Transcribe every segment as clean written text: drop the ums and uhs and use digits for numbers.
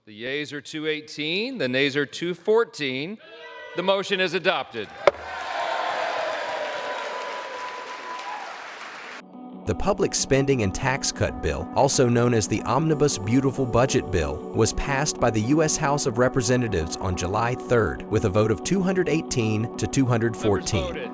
The yeas are 218, the nays are 214. The motion is adopted. The Public Spending and Tax Cut Bill, also known as the Omnibus Beautiful Budget Bill, was passed by the U.S. House of Representatives on July 3rd with a vote of 218 to 214.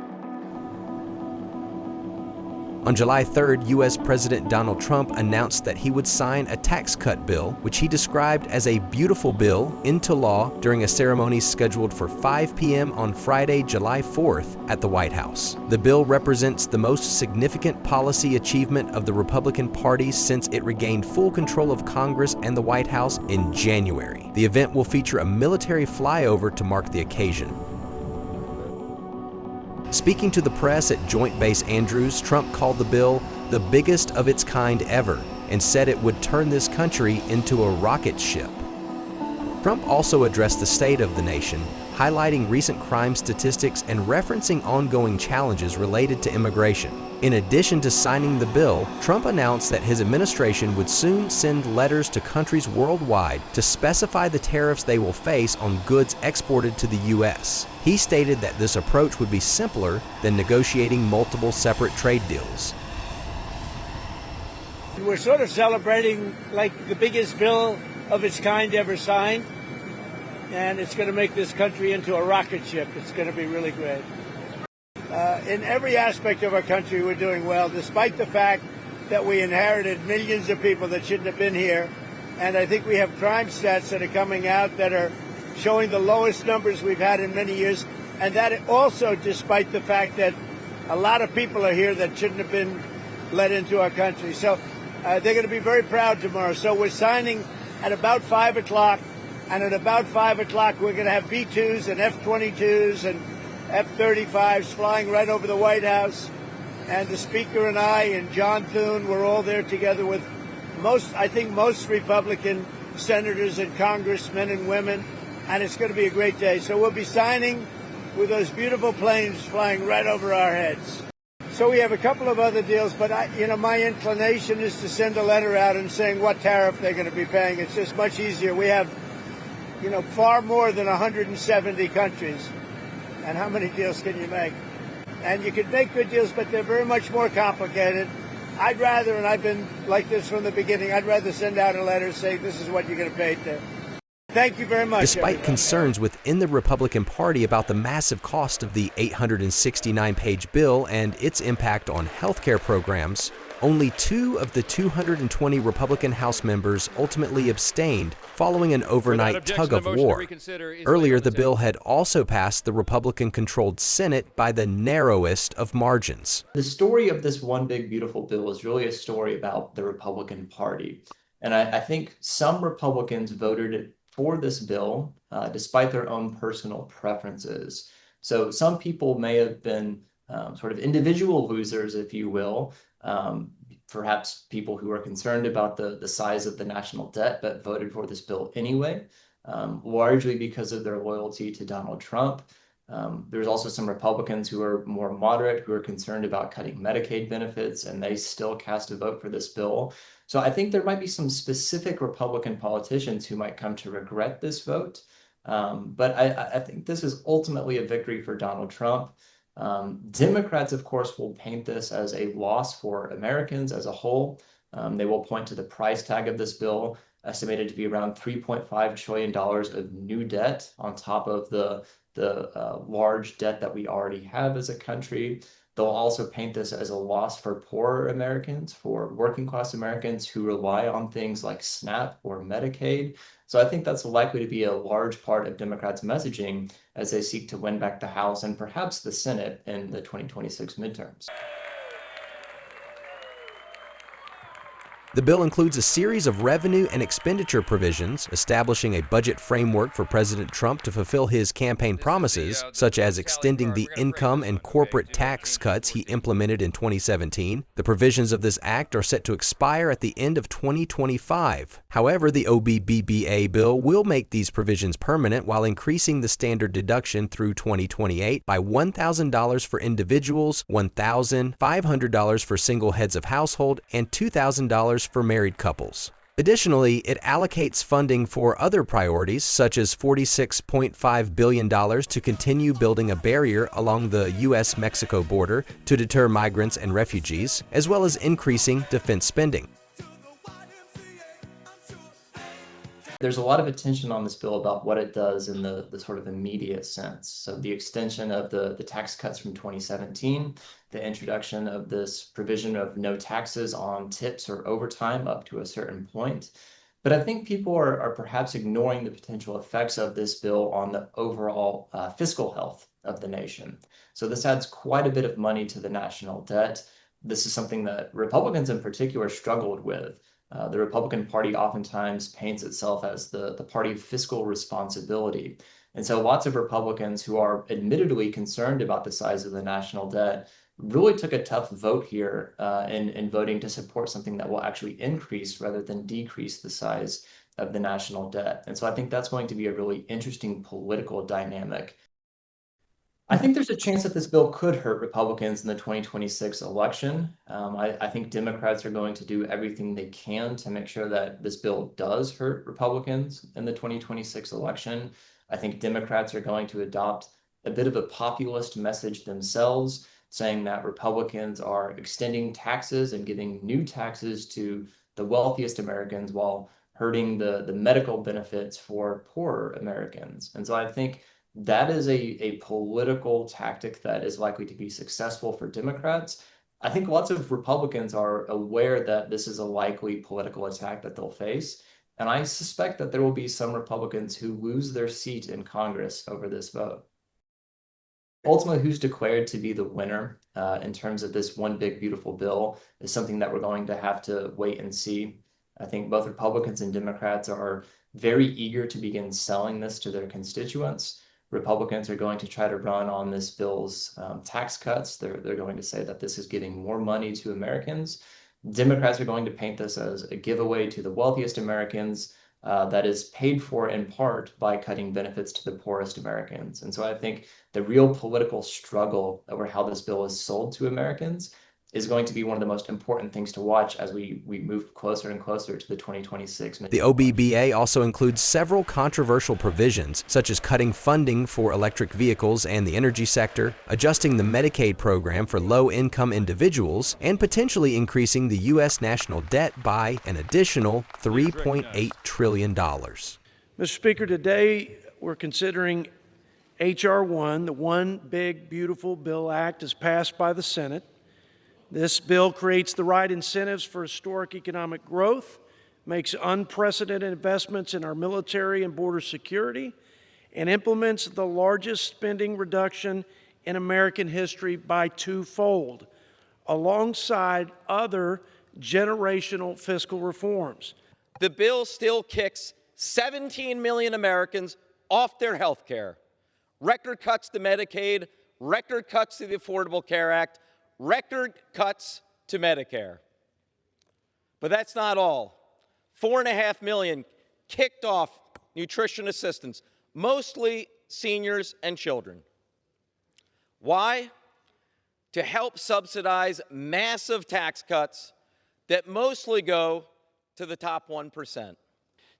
On July 3rd, U.S. President Donald Trump announced that he would sign a tax cut bill, which he described as a beautiful bill, into law during a ceremony scheduled for 5 p.m. on Friday, July 4th at the White House. The bill represents the most significant policy achievement of the Republican Party since it regained full control of Congress and the White House in January. The event will feature a military flyover to mark the occasion. Speaking to the press at Joint Base Andrews, Trump called the bill the biggest of its kind ever and said it would turn this country into a rocket ship. Trump also addressed the state of the nation, highlighting recent crime statistics and referencing ongoing challenges related to immigration. In addition to signing the bill, Trump announced that his administration would soon send letters to countries worldwide to specify the tariffs they will face on goods exported to the U.S. He stated that this approach would be simpler than negotiating multiple separate trade deals. We're sort of celebrating like the biggest bill of its kind ever signed, and it's going to make this country into a rocket ship. It's going to be really great. In every aspect of our country, we're doing well, despite the fact that we inherited millions of people that shouldn't have been here. And I think we have crime stats that are coming out that are showing the lowest numbers we've had in many years. And that also despite the fact that a lot of people are here that shouldn't have been let into our country. So they're going to be very proud tomorrow. So we're signing at about 5 o'clock. And at about 5 o'clock, we're going to have B-2s and F-22s and F-35s flying right over the White House. And the Speaker and I and John Thune, we're all there together with most Republican senators and congressmen and women. And it's going to be a great day. So we'll be signing with those beautiful planes flying right over our heads. So we have a couple of other deals, but my inclination is to send a letter out and saying what tariff they're going to be paying. It's just much easier. We have, far more than 170 countries. And how many deals can you make? And you can make good deals, but they're very much more complicated. I'd rather, and I've been like this from the beginning, I'd rather send out a letter saying this is what you're going to pay to. Thank you very much. Despite concerns within the Republican Party about the massive cost of the 869-page bill and its impact on healthcare programs, only 2 of the 220 Republican House members ultimately abstained following an overnight tug-of-war. Earlier, the bill had also passed the Republican-controlled Senate by the narrowest of margins. The story of this one big beautiful bill is really a story about the Republican Party. And I think some Republicans voted for this bill despite their own personal preferences. So some people may have been sort of individual losers, if you will, perhaps people who are concerned about the size of the national debt but voted for this bill anyway, largely because of their loyalty to Donald Trump. There's also some Republicans who are more moderate who are concerned about cutting Medicaid benefits, and they still cast a vote for this bill. So I think there might be some specific Republican politicians who might come to regret this vote. But I think this is ultimately a victory for Donald Trump. Democrats, of course, will paint this as a loss for Americans as a whole. They will point to the price tag of this bill, estimated to be around $3.5 trillion of new debt on top of the large debt that we already have as a country. They'll also paint this as a loss for poorer Americans, for working class Americans who rely on things like SNAP or Medicaid. So I think that's likely to be a large part of Democrats' messaging as they seek to win back the House and perhaps the Senate in the 2026 midterms. The bill includes a series of revenue and expenditure provisions, establishing a budget framework for President Trump to fulfill his campaign promises, such as extending the income and corporate tax cuts he implemented in 2017. The provisions of this act are set to expire at the end of 2025. However, the OBBBA bill will make these provisions permanent while increasing the standard deduction through 2028 by $1,000 for individuals, $1,500 for single heads of household, and $2,000 for married couples. Additionally, it allocates funding for other priorities, such as $46.5 billion to continue building a barrier along the U.S.-Mexico border to deter migrants and refugees, as well as increasing defense spending. There's a lot of attention on this bill about what it does in the sort of immediate sense. So the extension of the tax cuts from 2017, the introduction of this provision of no taxes on tips or overtime up to a certain point. But I think people are perhaps ignoring the potential effects of this bill on the overall fiscal health of the nation. So this adds quite a bit of money to the national debt. This is something that Republicans in particular struggled with. The Republican Party oftentimes paints itself as the party of fiscal responsibility. And so lots of Republicans who are admittedly concerned about the size of the national debt really took a tough vote here in voting to support something that will actually increase rather than decrease the size of the national debt. And so I think that's going to be a really interesting political dynamic. I think there's a chance that this bill could hurt Republicans in the 2026 election. I think Democrats are going to do everything they can to make sure that this bill does hurt Republicans in the 2026 election. I think Democrats are going to adopt a bit of a populist message themselves, saying that Republicans are extending taxes and giving new taxes to the wealthiest Americans while hurting the medical benefits for poorer Americans. And so I think that is a political tactic that is likely to be successful for Democrats. I think lots of Republicans are aware that this is a likely political attack that they'll face. And I suspect that there will be some Republicans who lose their seat in Congress over this vote. Ultimately, who's declared to be the winner in terms of this one big, beautiful bill is something that we're going to have to wait and see. I think both Republicans and Democrats are very eager to begin selling this to their constituents. Republicans are going to try to run on this bill's tax cuts. They're going to say that this is giving more money to Americans. Democrats are going to paint this as a giveaway to the wealthiest Americans that is paid for in part by cutting benefits to the poorest Americans. And so I think the real political struggle over how this bill is sold to Americans is going to be one of the most important things to watch as we move closer and closer to the 2026 midterm. The OBBA also includes several controversial provisions, such as cutting funding for electric vehicles and the energy sector, adjusting the Medicaid program for low-income individuals, and potentially increasing the U.S. national debt by an additional $3.8 trillion. Mr. Speaker, today we're considering H.R. 1, the One Big Beautiful Bill Act, is passed by the Senate. This bill creates the right incentives for historic economic growth, makes unprecedented investments in our military and border security, and implements the largest spending reduction in American history by twofold, alongside other generational fiscal reforms. The bill still kicks 17 million Americans off their health care. Record cuts to Medicaid, record cuts to the Affordable Care Act, record cuts to Medicare. But that's not all. 4.5 million kicked off nutrition assistance, mostly seniors and children. Why? To help subsidize massive tax cuts that mostly go to the top 1%.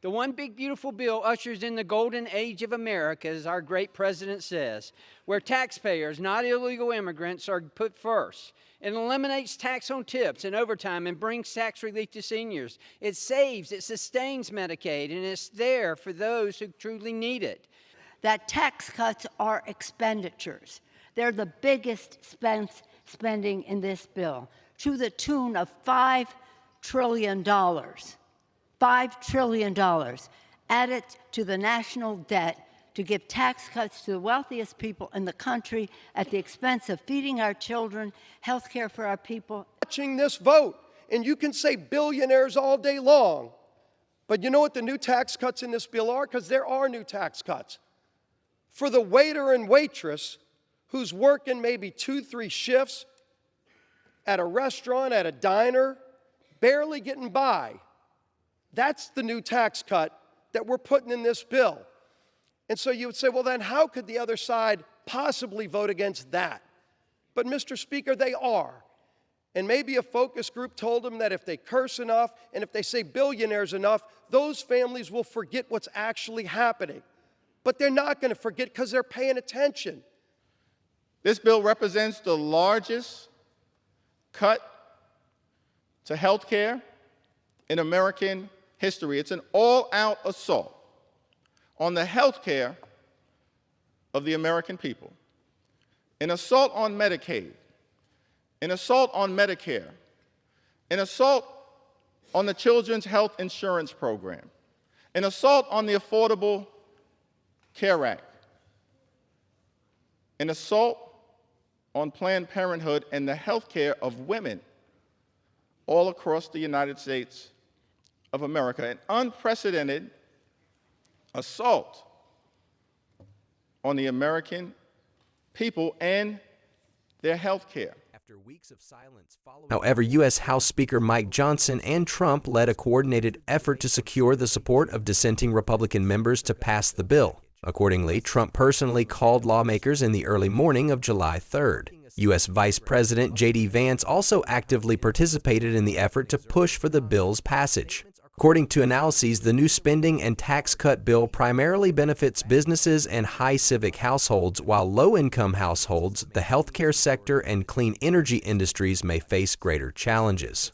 The One Big Beautiful Bill ushers in the golden age of America, as our great president says, where taxpayers, not illegal immigrants, are put first. It eliminates tax on tips and overtime and brings tax relief to seniors. It saves, it sustains Medicaid, and it's there for those who truly need it. That tax cuts are expenditures. They're the biggest spending in this bill, to the tune of $5 trillion. $5 trillion added to the national debt to give tax cuts to the wealthiest people in the country at the expense of feeding our children, health care for our people. Watching this vote, and you can say billionaires all day long, but you know what the new tax cuts in this bill are? Because there are new tax cuts. For the waiter and waitress who's working maybe 2-3 shifts at a restaurant, at a diner, barely getting by. That's the new tax cut that we're putting in this bill. And so you would say, well, then how could the other side possibly vote against that? But, Mr. Speaker, they are. And maybe a focus group told them that if they curse enough and if they say billionaires enough, those families will forget what's actually happening. But they're not going to forget because they're paying attention. This bill represents the largest cut to health care in American history. It's an all-out assault on the health care of the American people, an assault on Medicaid, an assault on Medicare, an assault on the Children's Health Insurance Program, an assault on the Affordable Care Act, an assault on Planned Parenthood and the health care of women all across the United States of America, an unprecedented assault on the American people and their health care. After weeks of silence following. However, U.S. House Speaker Mike Johnson and Trump led a coordinated effort to secure the support of dissenting Republican members to pass the bill. Accordingly, Trump personally called lawmakers in the early morning of July 3rd. U.S. Vice President J.D. Vance also actively participated in the effort to push for the bill's passage. According to analyses, the new spending and tax cut bill primarily benefits businesses and high civic households, while low-income households, the healthcare sector, and clean energy industries may face greater challenges.